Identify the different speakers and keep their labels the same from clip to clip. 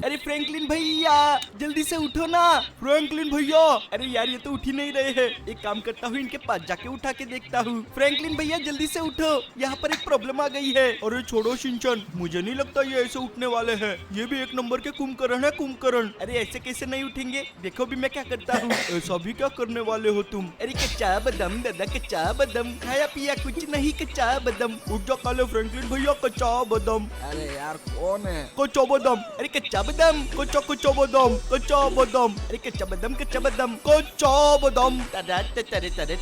Speaker 1: अरे फ्रैंकलिन भैया जल्दी से उठो ना। फ्रैंकलिन भैया, अरे यार ये तो उठ ही नहीं रहे हैं। एक काम करता हूँ, इनके पास जाके उठा के देखता हूँ। फ्रैंकलिन भैया जल्दी से उठो, यहाँ पर एक प्रॉब्लम आ गई है। अरे छोड़ो शिनचैन, मुझे नहीं लगता ये ऐसे उठने वाले हैं। ये भी एक नंबर के कुंभकर्ण है, कुंभकर्ण। अरे ऐसे कैसे नहीं उठेंगे, देखो भी मैं क्या करता हूँ। ऐसा भी क्या करने वाले हो तुम? अरे कच्चा बादाम दादा, कच्चा बादाम खाया पिया कुछ नहीं, कच्चा बादाम। उठ जा काले फ्रैंकलिन भैया, कच्चा बादाम। अरे यार कौन है? कच्चा बादाम, अरे कच्चा बादाम, कच्चा कच्चा बादाम, कच्चा बादाम, अरे कच्चा बादाम, कच्चा बादाम, कच्चा बादाम। तरे तरे तरे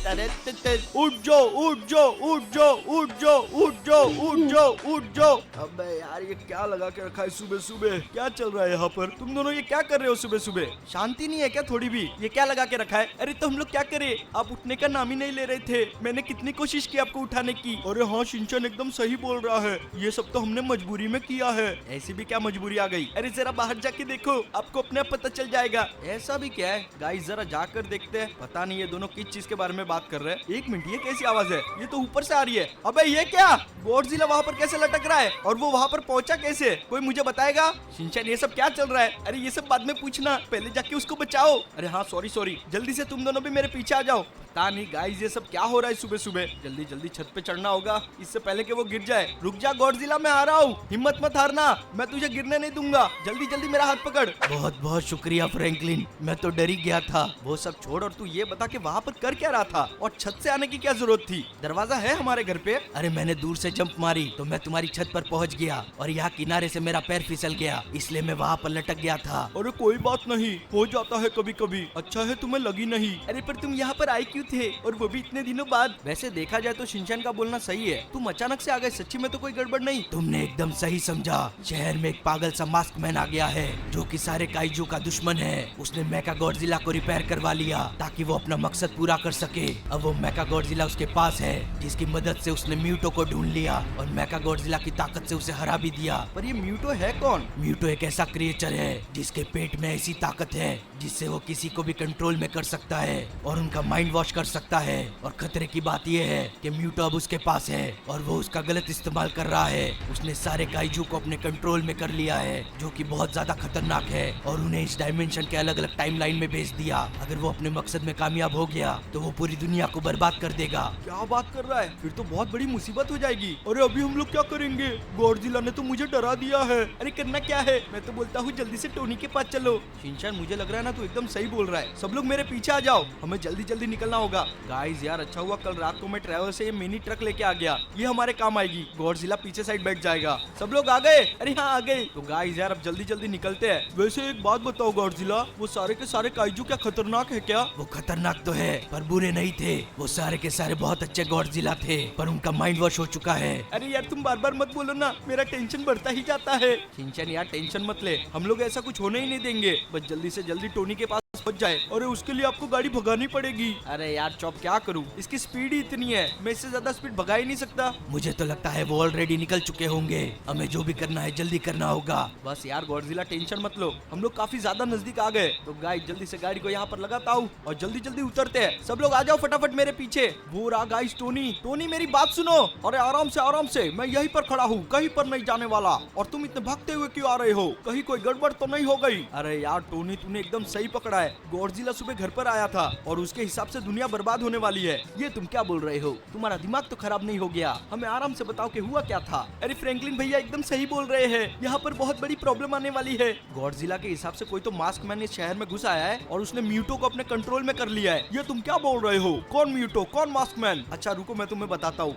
Speaker 1: तरे, उठ जाओ उठ जाओ उठ जाओ उठ जाओ उठ जाओ उठ जाओ उठ जाओ। अबे यार ये क्या लगा के रखा है सुबह सुबह? क्या चल रहा है यहाँ पर? तुम दोनों ये क्या कर रहे हो सुबह सुबह? शांति नहीं है क्या थोड़ी भी? ये क्या लगा के रखा है? अरे तो हम लोग क्या करें, आप उठने का नाम ही नहीं ले रहे थे। मैंने कितनी कोशिश की आपको उठाने की। अरे हाँ शिनचैन एकदम सही बोल रहा है, ये सब तो हमने मजबूरी में किया है। ऐसी भी क्या मजबूरी आ गई? अरे जरा बाहर जाके देखो, आपको अपने आप पता चल जाएगा। ऐसा भी क्या है गाइस, जरा जाकर देखते हैं। पता नहीं ये दोनों किस चीज के बारे में बात कर रहे हैं। एक मिनट, ये कैसी आवाज है? ये तो ऊपर से आ रही है। अबे ये क्या, गॉडजिला वहाँ पर कैसे लटक रहा है और वो वहाँ पर पहुंचा कैसे? कोई मुझे बताएगा? शिनचैन ये सब क्या चल रहा है? अरे ये सब बाद में पूछना, पहले जाके उसको बचाओ। अरे हाँ सॉरी सॉरी, जल्दी से तुम दोनों भी मेरे पीछे आ जाओ। पता नहीं गाइस ये सब क्या हो रहा है सुबह सुबह। जल्दी जल्दी छत पे चढ़ना होगा इससे पहले कि वो गिर जाए। रुक जा गॉडजिला, मैं आ रहा हूँ, हिम्मत मत हारना, मैं तुझे गिरने नहीं दूंगा। जल्दी जल्दी मेरा हाथ पकड़। बहुत बहुत शुक्रिया फ्रैंकलिन, मैं तो डर ही गया था। वो सब छोड़ और तू ये बता कि वहाँ पर कर क्या रहा था और छत से आने की क्या जरूरत थी? दरवाजा है हमारे घर पे। अरे मैंने दूर से जंप मारी तो मैं तुम्हारी छत पर पहुँच गया और यहाँ किनारे से मेरा पैर फिसल गया, इसलिए मैं वहाँ पर लटक गया था। अरे कोई बात नहीं, हो जाता है कभी कभी। अच्छा है तुम्हें लगी नहीं। अरे पर तुम यहाँ पर आए क्यों थे और वो भी इतने दिनों बाद? वैसे देखा जाए तो शिनचैन का बोलना सही है, तुम अचानक से आ गए, सच्ची में तो कोई गड़बड़ नहीं। तुमने एकदम सही समझा, शहर में एक पागल सा मास्क मैन आ गया है जो कि सारे काइजू का दुश्मन है। उसने मेका गॉडजिला को रिपेयर करवा लिया ताकि वो अपना मकसद पूरा कर सके। अब वो मेका गॉडजिला उसके पास है, जिसकी मदद से उसने म्यूटो को ढूंढ लिया और मेका गॉडजिला की ताकत से उसे हरा भी दिया। पर ये म्यूटो है कौन? म्यूटो एक ऐसा क्रिएचर है जिसके पेट में ऐसी ताकत है जिससे वो किसी को भी कंट्रोल में कर सकता है और उनका माइंड वॉश कर सकता है। और खतरे की बात यह है कि म्यूटो अब उसके पास है और वो उसका गलत इस्तेमाल कर रहा है। उसने सारे काइजू को अपने कंट्रोल में कर लिया है जो कि बहुत ज्यादा खतरनाक है और उन्हें इस डायमेंशन के अलग अलग टाइमलाइन में भेज दिया। अगर वो अपने मकसद में कामयाब हो गया तो वो पूरी दुनिया को बर्बाद कर देगा। क्या बात कर रहा है? फिर तो बहुत बड़ी मुसीबत हो जाएगी। अरे अभी हम लोग क्या करेंगे? गॉडजिला ने तो मुझे डरा दिया है। अरे करना क्या है? मैं तो बोलता हूँ जल्दी से टोनी के पास चलो। शिनचैन मुझे लग रहा है ना तू एकदम सही बोल रहा है, सब लोग मेरे पीछे आ जाओ, हमें जल्दी जल्दी निकलना होगा। गाइस यार अच्छा हुआ कल रात को मैं ट्रैवल से ये मिनी ट्रक लेके आ गया, ये हमारे काम आएगी। गॉडजिला पीछे साइड बैठ जाएगा। सब लोग आ गए? अरे हाँ आ गए। तो गाइस यार अब जल्दी जल्दी निकलते हैं। वैसे एक बात बताओ गॉडजिला, वो सारे के सारे काइजू क्या खतरनाक है क्या? वो खतरनाक तो है पर बुरे नहीं थे, वो सारे के सारे बहुत अच्छे गॉडजिला थे पर उनका माइंड वॉश हो चुका है। अरे यार तुम बार बार मत बोलो ना, मेरा टेंशन बढ़ता ही जाता है। शिनचैन यार टेंशन मत ले, हम लोग ऐसा कुछ होने ही नहीं देंगे, बस जल्दी से जल्दी टोनी के पास पहुंच जाए। अरे उसके लिए आपको गाड़ी भगानी पड़ेगी। अरे यार चौप क्या करूं, इसकी स्पीड ही इतनी है, मैं इससे ज्यादा स्पीड भगा ही नहीं सकता। मुझे तो लगता है वो ऑलरेडी निकल चुके होंगे, हमें जो भी करना है जल्दी करना होगा। बस यार गॉडजिला टेंशन मत लो, हम लोग काफी ज्यादा नजदीक आ गए। तो गाइस जल्दी से गाड़ी को यहाँ पर लगाता हूँ और जल्दी जल्दी उतरते हैं। सब लोग आ जाओ फटाफट मेरे पीछे। वो रहा गाइस टोनी। टोनी मेरी बात सुनो। अरे आराम से, मैं यहीं पर खड़ा हूँ, कहीं पर नहीं जाने वाला। और तुम इतने भागते हुए क्यों आ रहे हो? कहीं कोई गड़बड़ तो नहीं हो गई? अरे यार टोनी तूने एकदम सही पकड़ा है, गॉडजिला सुबह घर पर आया था और उसके हिसाब से दुनिया बर्बाद होने वाली है। ये तुम क्या बोल रहे हो? तुम्हारा दिमाग तो खराब नहीं हो गया? हमें आराम से बताओ कि हुआ क्या था। अरे फ्रैंकलिन भैया एकदम सही बोल रहे हैं, यहाँ पर बहुत बड़ी प्रॉब्लम आने वाली है। गॉडजिला के हिसाब से कोई तो मास्क मैन इस शहर में घुस आया है और उसने म्यूटो को अपने कंट्रोल में कर लिया है। ये तुम क्या बोल रहे हो? कौन म्यूटो, कौन मास्क मैन? अच्छा रुको मैं तुम्हें बताता हूँ।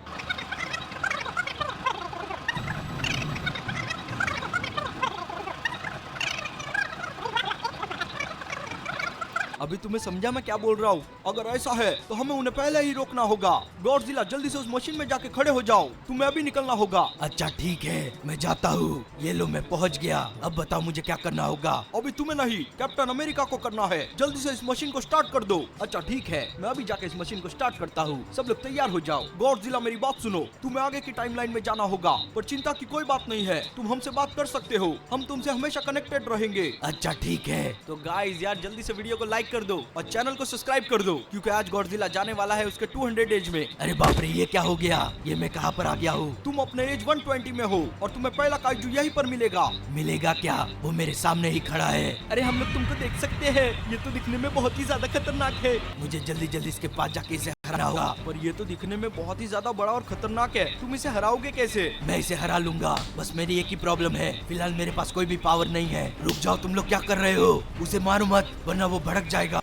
Speaker 1: अभी तुम्हें समझा मैं क्या बोल रहा हूँ? अगर ऐसा है तो हमें उन्हें पहले ही रोकना होगा। गॉडजिला जल्दी से उस मशीन में जाके खड़े हो जाओ, तुम्हें अभी निकलना होगा। अच्छा ठीक है मैं जाता हूँ। ये लो मैं पहुँच गया, अब बताओ मुझे क्या करना होगा? अभी तुम्हें नहीं, कैप्टन अमेरिका को करना है। जल्दी से इस मशीन को स्टार्ट कर दो। अच्छा ठीक है मैं अभी जाके इस मशीन को स्टार्ट करता हूँ, सब लोग तैयार हो जाओ। गॉडजिला मेरी बात सुनो, तुम्हें आगे की टाइमलाइन में जाना होगा पर चिंता की कोई बात नहीं है, तुम हमसे बात कर सकते हो, हम तुमसे हमेशा कनेक्टेड रहेंगे। अच्छा ठीक है। तो गाइस यार जल्दी से वीडियो को लाइक कर दो और चैनल को सब्सक्राइब कर दो, क्योंकि आज गॉडजिला जाने वाला है उसके 200 एज में। अरे बाप रे, ये क्या हो गया? ये मैं कहाँ पर आ गया हूँ? तुम अपने एज 120 में हो और तुम्हें पहला काइजू यहीं पर मिलेगा। मिलेगा क्या? वो मेरे सामने ही खड़ा है। अरे हम लोग तुमको देख सकते हैं, ये तो दिखने में बहुत ही ज्यादा खतरनाक है। मुझे जल्दी जल्दी इसके पास जाके इसे हराना होगा। पर ये तो दिखने में बहुत ही ज्यादा बड़ा और खतरनाक है, तुम इसे हराओगे कैसे? मैं इसे हरा लूंगा, बस मेरी एक ही प्रॉब्लम है, फिलहाल मेरे पास कोई भी पावर नहीं है। रुक जाओ, तुम लोग क्या कर रहे हो? उसे मारो मत, वरना वो भड़क जाएगा।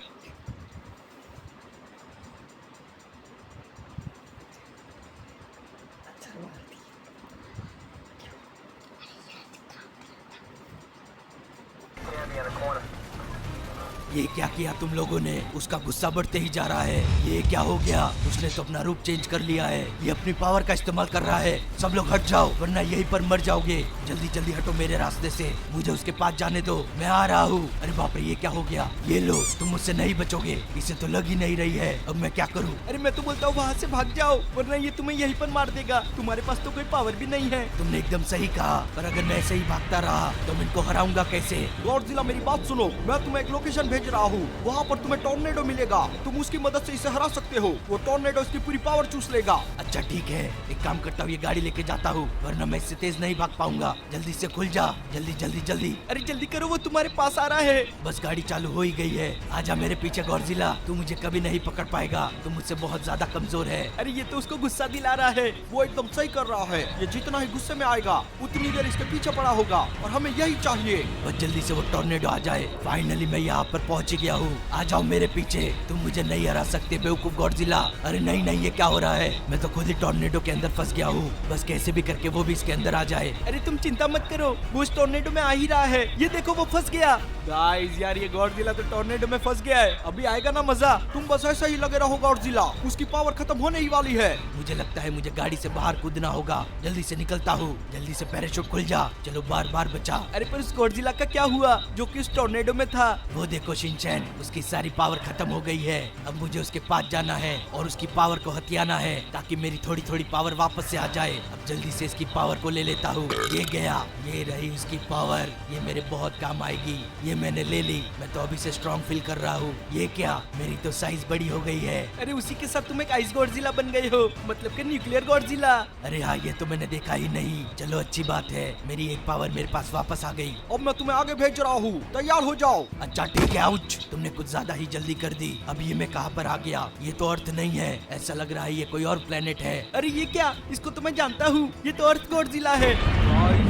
Speaker 1: ये क्या किया तुम लोगों ने? उसका गुस्सा बढ़ते ही जा रहा है। ये क्या हो गया? उसने तो अपना रूप चेंज कर लिया है। ये अपनी पावर का इस्तेमाल कर रहा है। सब लोग हट जाओ, वरना यहीं पर मर जाओगे। जल्दी जल्दी हटो मेरे रास्ते से, मुझे उसके पास जाने दो, मैं आ रहा हूँ। अरे बाप रे, ये क्या हो गया? ये लो, तुम मुझसे नहीं बचोगे। इसे तो लग ही नहीं रही है, अब मैं क्या करूँ? अरे मैं तो बोलता हूँ वहाँ से भाग जाओ, वरना ये तुम्हें यहीं पर मार देगा। तुम्हारे पास तो कोई पावर भी नहीं है। तुमने एकदम सही कहा, पर अगर मैं ऐसे ही भागता रहा तो मैं इनको हराऊंगा कैसे? गॉडजिला मेरी बात सुनो, मैं तुम्हें एक लोकेशन भेज रहा हूँ, वहाँ पर तुम्हें टॉर्नेडो मिलेगा। तुम उसकी मदद से इसे हरा सकते हो। वो टॉर्नेडो इसकी पूरी पावर चूस लेगा। अच्छा ठीक है, एक काम करता हूँ, ये गाड़ी लेके जाता हूँ, वरना मैं इससे तेज नहीं भाग पाऊंगा। जल्दी से खुल जा, जल्दी जल्दी जल्दी। अरे जल्दी करो, वो तुम्हारे पास आ रहा है। बस गाड़ी चालू हो ही गई है। आजा मेरे पीछे गॉडजिला, तू मुझे कभी नहीं पकड़ पाएगा, तू मुझसे बहुत ज्यादा कमजोर है। अरे ये तो उसको गुस्सा दिला रहा है, वो एकदम सही कर रहा है। ये जितना ही गुस्से में आएगा उतनी देर इसके पीछे पड़ा होगा, और हमें यही चाहिए। बस जल्दी से वो टॉर्नेडो आ जाए। फाइनली मैं यहाँ पर पहुँच गया हूँ। आ जाओ मेरे पीछे, तुम मुझे नहीं हरा सकते बेवकूफ गॉडजिला। अरे नहीं नहीं, ये क्या हो रहा है? मैं तो खुद ही टॉर्नेडो के अंदर फंस गया हूँ। बस कैसे भी करके वो भी इसके अंदर आ जाए। अरे तुम चिंता मत करो, वो इस टॉर्नेडो में आ ही रहा है। ये देखो वो फंस गया। गाइस यार, ये गॉडजिला तो टॉर्नेडो में फंस गया है। अभी आएगा ना मजा। तुम बस ऐसा ही लगे रहो गॉडजिला, उसकी पावर खत्म होने ही वाली है। मुझे लगता है मुझे गाड़ी से बाहर कूदना होगा। जल्दी से निकलता हूँ, जल्दी से पैराशूट खुल जा। चलो बार बार बचा। अरे पर उस गॉडजिला का क्या हुआ जो कि उस टॉर्नेडो में था? वो देखो शिनचैन, उसकी सारी पावर खत्म हो गई है। अब मुझे उसके पास जाना है और उसकी पावर को हथियाना है, ताकि मेरी थोड़ी थोड़ी पावर वापस से आ जाए। अब जल्दी से इसकी पावर को ले लेता हूँ। ये गया, ये रही उसकी पावर। ये मेरे बहुत काम आएगी। ये मैंने ले ली, मैं तो अभी से स्ट्रॉन्ग फील कर रहा हूँ। ये क्या, मेरी तो साइज बड़ी हो गई है। अरे उसी के साथ तुम एक आइस गॉडजिला बन गए हो, मतलब कि न्यूक्लियर गॉडजिला। अरे हाँ, ये तो मैंने देखा ही नहीं। चलो अच्छी बात है, मेरी एक पावर मेरे पास वापस आ गई। अब मैं तुम्हें आगे भेज रहा हूँ, तैयार हो जाओ। अच्छा ठीक है, आउच, तुमने कुछ ज्यादा ही जल्दी कर दी। अब ये मैं कहाँ पर आ गया? ये तो अर्थ नहीं है, ऐसा लग रहा है ये कोई और प्लेनेट है। अरे ये क्या, इसको तो मैं जानता हूँ, ये तो अर्थ गॉडजिला है।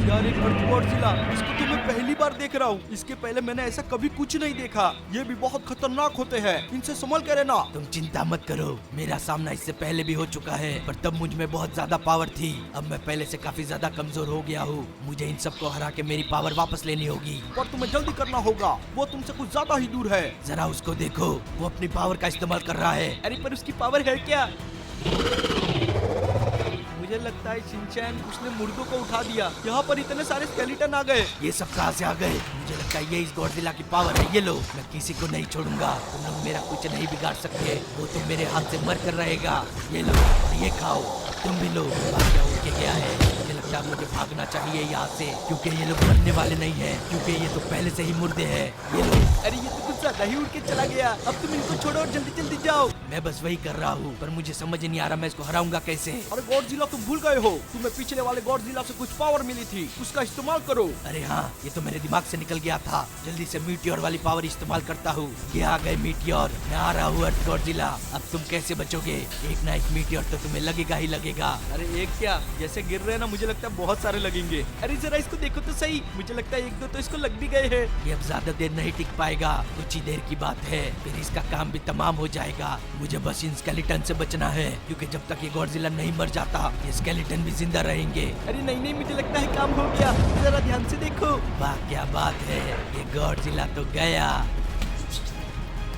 Speaker 1: यार एक अर्थ गॉडजिला, इसको तो मैं पहली बार देख रहा हूँ। इसके पहले मैंने ऐसा कभी कुछ नहीं देखा। ये भी बहुत खतरनाक होते हैं, इनसे संभल कर रहना। तुम चिंता मत करो, मेरा सामना इससे पहले भी हो चुका है, पर तब मुझ में बहुत ज्यादा पावर थी। अब मैं पहले से काफी ज्यादा कमजोर हो गया हूँ। मुझे इन सबको हरा के मेरी पावर वापस लेनी होगी, पर तुम्हें जल्दी करना होगा। वो तुमसे कुछ ज्यादा ही दूर है। जरा उसको देखो, वो अपनी पावर का इस्तेमाल कर रहा है। अरे पर उसकी पावर है क्या? मुझे लगता है शिनचैन, उसने मुर्दों को उठा दिया। यहाँ पर इतने सारे स्केलेटन आ गए। ये सब कहाँ से आ गए? मुझे लगता है ये इस गॉडजिला की पावर है। ये लो, मैं किसी को नहीं छोड़ूंगा। तुम लोग मेरा कुछ नहीं बिगाड़ सकते। वो तो मेरे हाथ से मर कर रहेगा। ये लो, ये खाओ, तुम भी लो। क्या उठ के गया है? मुझे लगता है मुझे भागना चाहिए यहाँ से, क्योंकि ये लोग मरने वाले नहीं है, क्योंकि ये तो पहले से ही मुर्दे हैं। ये लो। अरे ये तो कुछ ज्यादा ही उड़ के चला गया। अब तुम इनको छोड़ो और जल्दी जल्दी जाओ। मैं बस वही कर रहा हूँ, पर मुझे समझ नहीं आ रहा मैं इसको हराऊंगा कैसे। अरे गॉडजिला, तुम भूल गए हो, तुम्हें पिछले वाले गॉडजिला से कुछ पावर मिली थी, उसका इस्तेमाल करो। अरे हाँ, ये तो मेरे दिमाग से निकल गया था। जल्दी से मीटियोर वाली पावर इस्तेमाल करता हूँ। ये आ गए मीटियोर, मैं आ रहा हूँ अर्थ गॉडजिला। अब तुम कैसे बचोगे? एक ना एक मीटियोर तो तुम्हें लगेगा ही लगेगा। अरे एक क्या, जैसे गिर रहे हैं ना, मुझे लगता है बहुत सारे लगेंगे। अरे जरा इसको देखो तो सही, मुझे लगता है एक दो तो इसको लग भी गए हैं। ये अब ज्यादा देर नहीं टिक पाएगा, कुछ ही देर की बात है, फिर इसका काम भी तमाम हो जाएगा। मुझे बस इन स्केलेटन से बचना है, क्योंकि जब तक ये गॉडजिला नहीं मर जाता, ये स्केलेटन भी जिंदा रहेंगे। अरे नहीं नहीं, मुझे लगता है काम हो गया, जरा ध्यान से देखो। वाह क्या बात है, ये गॉडजिला तो गया।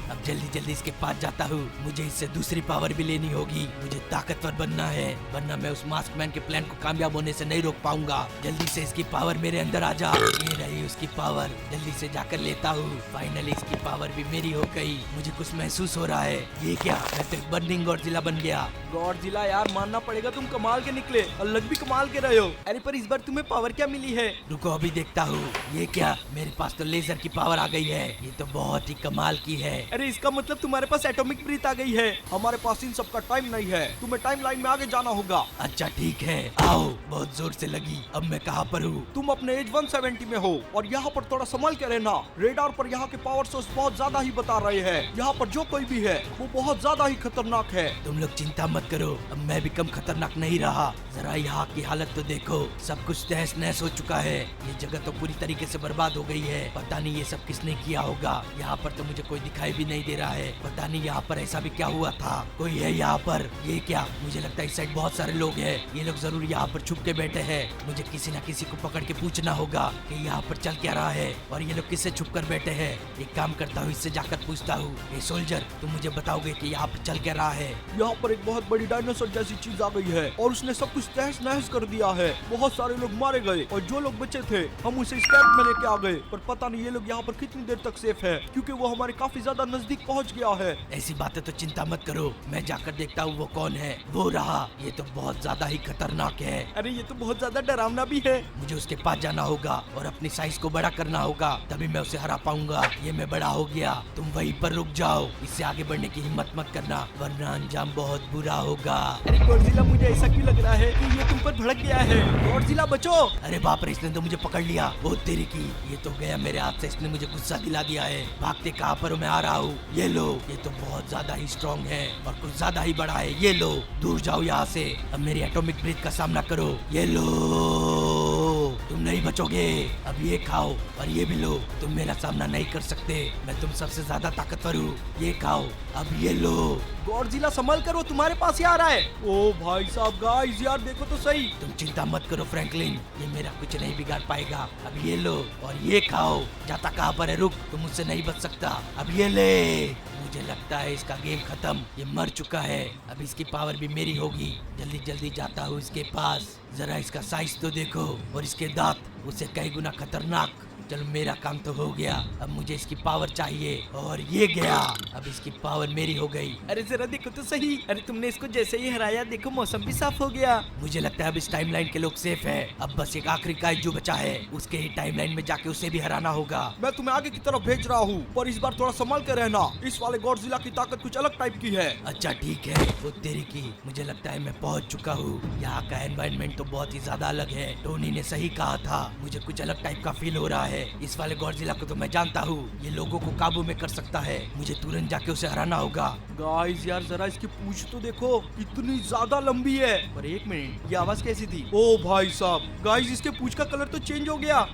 Speaker 1: अब जल्दी जल्दी इसके पास जाता हूँ। मुझे इससे दूसरी पावर भी लेनी होगी। मुझे ताकतवर बनना है, वरना मैं उस मास्क मैन के प्लान को कामयाब होने से नहीं रोक पाऊंगा। जल्दी से इसकी पावर मेरे अंदर आ जा। ये रही उसकी पावर, जल्दी से जाकर लेता हूँ। फाइनली इसकी पावर भी मेरी हो गई। मुझे कुछ महसूस हो रहा है। ये क्या, मैं तो एक बर्निंग गॉडजिला बन गया। गॉडजिला यार, मानना पड़ेगा, तुम कमाल के निकले और लग भी कमाल के रहे हो। अरे पर इस बार तुम्हें पावर क्या मिली है? रुको अभी देखता हूँ। ये क्या, मेरे पास तो लेजर की पावर आ गई है। ये तो बहुत ही कमाल की है। अरे इसका मतलब तुम्हारे पास एटॉमिक ब्रीथ आ गई है। हमारे पास इन सब का टाइम नहीं है, तुम्हें टाइम लाइन में आगे जाना होगा।
Speaker 2: अच्छा ठीक है, आओ। बहुत जोर से लगी। अब मैं कहाँ पर हूँ?
Speaker 1: तुम अपने एज 170 में हो और यहाँ पर थोड़ा संभाल के रहना। रेडार पर यहाँ के पावर सोर्स बहुत ज्यादा ही बता रहे हैं। यहाँ पर जो कोई भी है वो बहुत ज्यादा ही खतरनाक है।
Speaker 2: तुम लोग चिंता मत करो, अब मैं भी कम खतरनाक नहीं रहा। जरा यहाँ की हालत तो देखो, सब कुछ तहस नहस हो चुका है। ये जगह तो पूरी तरीके से बर्बाद हो गई है। पता नहीं ये सब किसने किया होगा। यहाँ पर तो मुझे कोई दिखाई भी नहीं दे रहा है। पता नहीं यहाँ पर ऐसा भी क्या हुआ था। कोई है यहाँ पर? ये क्या? मुझे लगता है इस साइड बहुत सारे लोग हैं। ये लोग जरूर यहाँ पर छुप के बैठे हैं। मुझे किसी न किसी को पकड़ के पूछना होगा कि यहाँ पर चल क्या रहा है और ये लोग किससे छुप कर बैठे हैं। एक काम करता हूँ, इससे जाकर पूछता हूँ। ये सोल्जर, तुम मुझे बताओगे कि यहाँ पर चल क्या रहा है?
Speaker 1: यहाँ पर एक बहुत बड़ी डायनासोर जैसी चीज आ गई है और उसने सब कुछ तहस नहस कर दिया है। बहुत सारे लोग मारे गए और जो लोग बचे थे हम उसे स्कैप में लेके आ गए। पर पता नहीं ये लोग यहाँ पर कितनी देर तक सेफ है, क्योंकि वो हमारे काफी ज्यादा नजदीक पहुँच गया है।
Speaker 2: ऐसी बातें तो चिंता मत करो, मैं जाकर देखता हूँ वो कौन है। वो रहा। ये तो बहुत ज्यादा ही खतरनाक है।
Speaker 1: अरे ये तो बहुत ज्यादा डरावना भी है।
Speaker 2: मुझे उसके पास जाना होगा और अपनी साइज को बड़ा करना होगा, तभी मैं उसे हरा पाऊंगा। ये मैं बड़ा हो गया, तुम वहीं पर रुक जाओ। इससे आगे बढ़ने की हिम्मत मत करना, वरना अंजाम बहुत बुरा होगा।
Speaker 1: अरे गॉडजिला, मुझे ऐसा क्यों लग रहा है कि ये तुम पर भड़क गया है। गॉडजिला बचो।
Speaker 2: अरे बाप रे, इसने तो मुझे पकड़ लिया। वो तेरी की, ये तो गया मेरे हाथ से। इसने मुझे गुस्सा दिला दिया है। भागते कहाँ पर हो? मैं आ रहा हूँ। ये लो, ये तो बहुत ज्यादा ही स्ट्रॉन्ग है और कुछ ज्यादा ही बड़ा है। ये लो, दूर जाओ यहाँ से। अब मेरी एटॉमिक ब्रीथ का सामना करो। ये लो, तुम नहीं बचोगे। अब ये खाओ और ये भी लो। तुम मेरा सामना नहीं कर सकते, मैं तुम सबसे ज्यादा ताकतवर हूँ। ये खाओ, अब ये लो।
Speaker 1: गॉडजिला संभल कर, वो तुम्हारे पास ही आ रहा है। ओ भाई साहब, गाइस यार देखो तो सही।
Speaker 2: तुम चिंता मत करो फ्रैंकलिन, ये मेरा कुछ नहीं बिगाड़ पाएगा। अब ये लो और ये खाओ। जाता कहाँ पर है? रुक, तुम मुझसे नहीं बच सकता। अब ये ले। मुझे लगता है इसका गेम खत्म, ये मर चुका है। अब इसकी पावर भी मेरी होगी। जल्दी जल्दी जाता हूँ इसके पास। जरा इसका साइज तो देखो और इसके दांत उससे कई गुना खतरनाक। चलो, मेरा काम तो हो गया। अब मुझे इसकी पावर चाहिए और ये गया। अब इसकी पावर मेरी हो गई।
Speaker 1: अरे जरा देखो तो सही। अरे तुमने इसको जैसे ही हराया, देखो मौसम भी साफ हो गया।
Speaker 2: मुझे लगता है अब इस टाइमलाइन के लोग सेफ है। अब बस एक आखिरी गाइड जो बचा है, उसके ही टाइमलाइन में जाके उसे भी हराना होगा।
Speaker 1: मैं तुम्हें आगे की तरफ भेज रहा हूँ, पर इस बार थोड़ा संभाल कर रहना। इस वाले गॉडजिला की ताकत कुछ अलग टाइप की है।
Speaker 2: अच्छा ठीक है, वो तेरी की। मुझे लगता है मैं पहुंच चुका हूँ। यहाँ का एनवायरनमेंट तो बहुत ही ज्यादा अलग है। टोनी ने सही कहा था, मुझे कुछ अलग टाइप का फील हो रहा है। इस वाले गॉडजिला को तो मैं जानता हूँ, ये लोगों को काबू में कर सकता है। मुझे तुरंत जाके उसे हराना होगा।
Speaker 1: गाइस यार जरा इसकी पूंछ तो देखो, इतनी ज्यादा लंबी है। पर एक मिनट, ये आवाज कैसी थी? ओ भाई साहब, गाइस इसके पूंछ का कलर तो चेंज हो गया।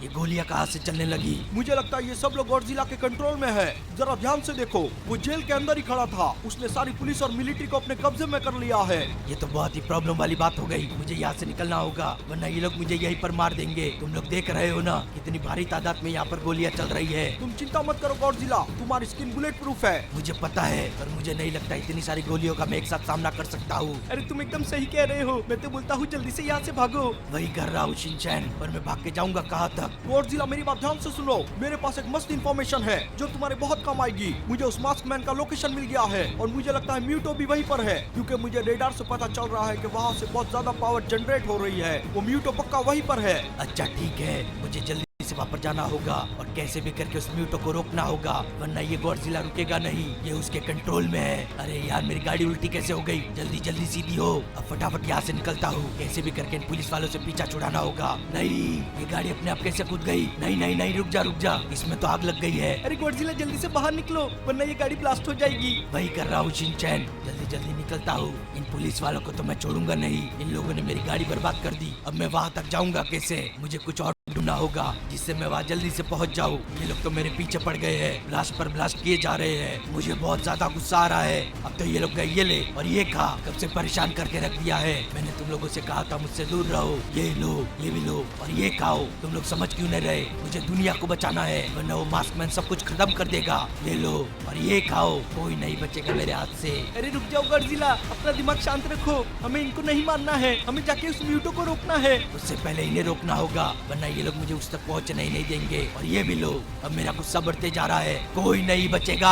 Speaker 2: ये गोलियां कहाँ से चलने लगी?
Speaker 1: मुझे लगता है ये सब लोग गॉडजिला के कंट्रोल में है। जरा ध्यान से देखो, वो जेल के अंदर ही खड़ा था। उसने सारी पुलिस और मिलिट्री को अपने कब्जे में कर लिया है।
Speaker 2: ये तो बहुत ही प्रॉब्लम वाली बात हो गई। मुझे यहाँ से निकलना होगा, वरना ये लोग मुझे यहीं पर मार देंगे। तुम लोग देख रहे हो ना, कितनी भारी तादाद में यहाँ पर गोलियां चल रही है।
Speaker 1: तुम चिंता मत करो गॉडजिला, तुम्हारी स्किन बुलेट प्रूफ है।
Speaker 2: मुझे पता है, पर मुझे नहीं लगता इतनी सारी गोलियों का मैं एक साथ सामना कर सकता हूँ।
Speaker 1: अरे तुम एकदम सही कह रहे हो। मैं तो बोलता हूँ जल्दी से यहाँ से भागो।
Speaker 2: वही कर रहा हूँ शिनचैन, पर मैं भाग के जाऊंगा कहाँ तक?
Speaker 1: गॉडजिला मेरी बात ध्यान से सुनो। मेरे पास एक मस्त इन्फॉर्मेशन है जो तुम्हारे बहुत काम आएगी। मुझे उस मास्क मैन का लोकेशन मिल गया है और मुझे लगता है म्यूटो भी वहीं पर है, क्योंकि मुझे रेडार से पता चल रहा है कि वहाँ से बहुत ज्यादा पावर जनरेट हो रही है। वो म्यूटो पक्का वहीं पर है।
Speaker 2: अच्छा ठीक है, मुझे जल्दी से वहाँ पर जाना होगा और कैसे भी करके उस म्यूटो को रोकना होगा, वरना ये गॉडजिला रुकेगा नहीं। ये उसके कंट्रोल में है। अरे यार, मेरी गाड़ी उल्टी कैसे हो गई? जल्दी जल्दी सीधी हो। अब फटाफट यहाँ से निकलता हूँ। कैसे भी करके इन पुलिस वालों से पीछा छुड़ाना होगा। नहीं, ये गाड़ी अपने आप कैसे कूद गई? नहीं नहीं नहीं, रुक जा रुक जा, इसमें तो आग लग गई है।
Speaker 1: अरे गॉडजिला जल्दी से बाहर निकलो, वरना ये गाड़ी ब्लास्ट हो जाएगी।
Speaker 2: वही कर रहा हूँ शिनचैन, जल्दी जल्दी निकलता हूँ। इन पुलिस वालों को तो मैं छोड़ूंगा नहीं। इन लोगों ने मेरी गाड़ी बर्बाद कर दी। अब मैं वहाँ तक जाऊंगा कैसे? मुझे कुछ और ढूंढना होगा जिससे मैं वहाँ जल्दी से पहुँच जाऊँ। ये लोग तो मेरे पीछे पड़ गए हैं, ब्लास्ट पर ब्लास्ट किए जा रहे हैं। मुझे बहुत ज्यादा गुस्सा आ रहा है। अब तो ये लोग गए, ये ले और ये खा, कब से परेशान करके रख दिया है। मैंने तुम लोगों से कहा था मुझसे दूर रहो। ये लो, ये भी लो और ये खाओ। तुम लोग समझ क्यों नहीं रहे? मुझे दुनिया को बचाना है, वरना वो मास्क मैन सब कुछ खत्म कर देगा। ये लो और ये खाओ, कोई नहीं बचेगा मेरे हाथ से।
Speaker 1: अरे रुक जाओ गॉडजिला, अपना दिमाग शांत रखो। हमें इनको नहीं मारना है, हमें जाके उस म्यूटो को रोकना है।
Speaker 2: उससे पहले इन्हें रोकना होगा, वरना ये ये लोग मुझे उस तक पहुंचने ही नहीं देंगे। और ये भी लो, अब मेरा गुस्सा बढ़ते जा रहा है, कोई नहीं बचेगा।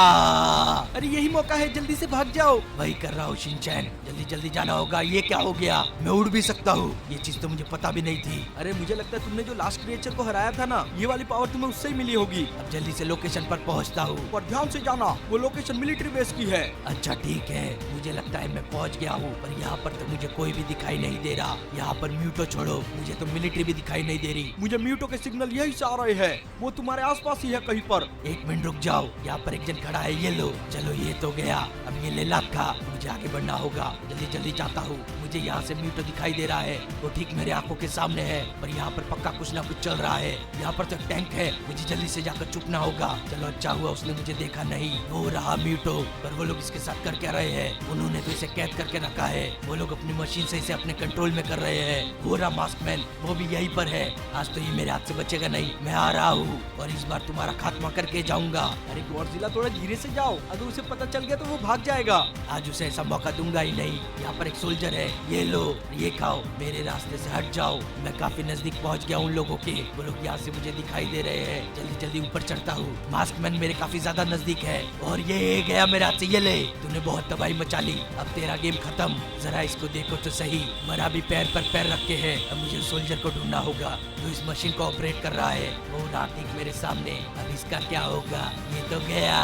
Speaker 1: अरे यही मौका है, जल्दी से भाग जाओ।
Speaker 2: वही कर रहा हूँ शिनचैन, जल्दी जल्दी जाना होगा। ये क्या हो गया, मैं उड़ भी सकता हूँ, ये चीज तो मुझे पता भी नहीं थी।
Speaker 1: अरे मुझे लगता है तुमने जो लास्ट क्रिएचर को हराया था ना, ये वाली पावर तुम्हें उससे ही मिली होगी।
Speaker 2: अब जल्दी से लोकेशन पर पहुँचता हूँ।
Speaker 1: पर ध्यान से जाना, वो लोकेशन मिलिट्री बेस की है।
Speaker 2: अच्छा ठीक है, मुझे लगता है मैं पहुंच गया हूँ, पर यहाँ पर तो मुझे कोई भी दिखाई नहीं दे रहा। यहाँ पर म्यूटो छोड़ो, मुझे तो मिलिट्री भी दिखाई नहीं दे रही।
Speaker 1: मुझे म्यूटो के सिग्नल यही से आ रहे हैं, वो तुम्हारे आसपास ही है कहीं पर।
Speaker 2: एक मिनट रुक जाओ, यहाँ पर एक जन खड़ा है, ये लो। चलो ये तो गया, अब ये ले लात खा, मुझे आगे बढ़ना होगा। जल्दी जल्दी जाता हूँ, मुझे यहाँ से म्यूटो दिखाई दे रहा है, वो ठीक मेरे आंखों के सामने है, पर यहाँ पर पक्का कुछ ना कुछ चल रहा है। यहाँ पर तो एक टैंक है, मुझे जल्दी से जाकर छुपना होगा। चलो अच्छा हुआ उसने मुझे देखा नहीं। वो रहा म्यूटो, पर वो लोग इसके साथ कर क्या रहे हैं? उन्होंने तो इसे कैद करके रखा है, वो लोग अपनी मशीन से इसे अपने कंट्रोल में कर रहे हैं। वो रहा मास्कमैन, वो भी यहीं पर है। आज तो ये मेरे हाथ से बचेगा नहीं, मैं आ रहा हूँ और इस बार तुम्हारा खात्मा करके जाऊंगा।
Speaker 1: अरे गॉडजिला थोड़ा धीरे से जाओ, अगर उसे पता चल गया तो वो भाग जाएगा।
Speaker 2: आज उसे ऐसा मौका दूंगा ही नहीं। यहाँ पर एक सोल्जर है, ये लो, ये खाओ, मेरे रास्ते से हट जाओ। मैं काफी नजदीक पहुँच गया उन लोगों के, वो लोग यहाँ से मुझे दिखाई दे रहे हैं। जल्दी जल्दी ऊपर चढ़ता हूँ, मास्कमैन मेरे काफी ज्यादा नजदीक है। और ये गया मेरे हाथ से, ये ले, तूने बहुत तबाही मचा ली, अब तेरा गेम खत्म। जरा इसको देखो तो सही, मरा भी पैर पर पैर रख के है। अब मुझे सोल्जर को ढूंढना होगा जो इस मशीन को ऑपरेट कर रहा है। वो ठीक मेरे सामने, अब इसका क्या होगा? ये तो गया,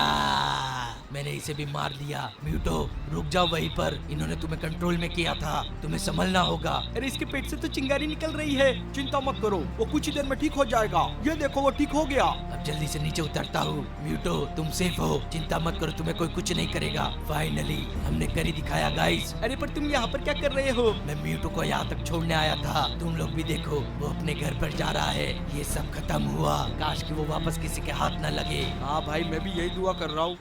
Speaker 2: मैंने इसे भी मार दिया। म्यूटो रुक जाओ वहीं पर, इन्होंने तुम्हें कंट्रोल में किया था, तुम्हें संभलना होगा।
Speaker 1: अरे इसके पेट से तो चिंगारी निकल रही है, चिंता मत करो, वो कुछ ही देर में ठीक हो जाएगा। ये देखो वो ठीक हो गया।
Speaker 2: अब जल्दी से नीचे उतरता हूँ। म्यूटो तुम सेफ हो, चिंता मत करो, तुम्हें कोई कुछ नहीं करेगा। फाइनली हमने कर ही दिखाया गाइस।
Speaker 1: अरे पर तुम यहाँ पर क्या कर रहे हो?
Speaker 2: मैं म्यूटो को यहाँ तक छोड़ने आया था, तुम लोग भी देखो, वो अपने घर पर जा रहा है। ये सब खत्म हुआ, काश कि वो वापस किसी के हाथ न लगे।
Speaker 1: हाँ भाई, मैं भी यही दुआ कर रहा हूँ।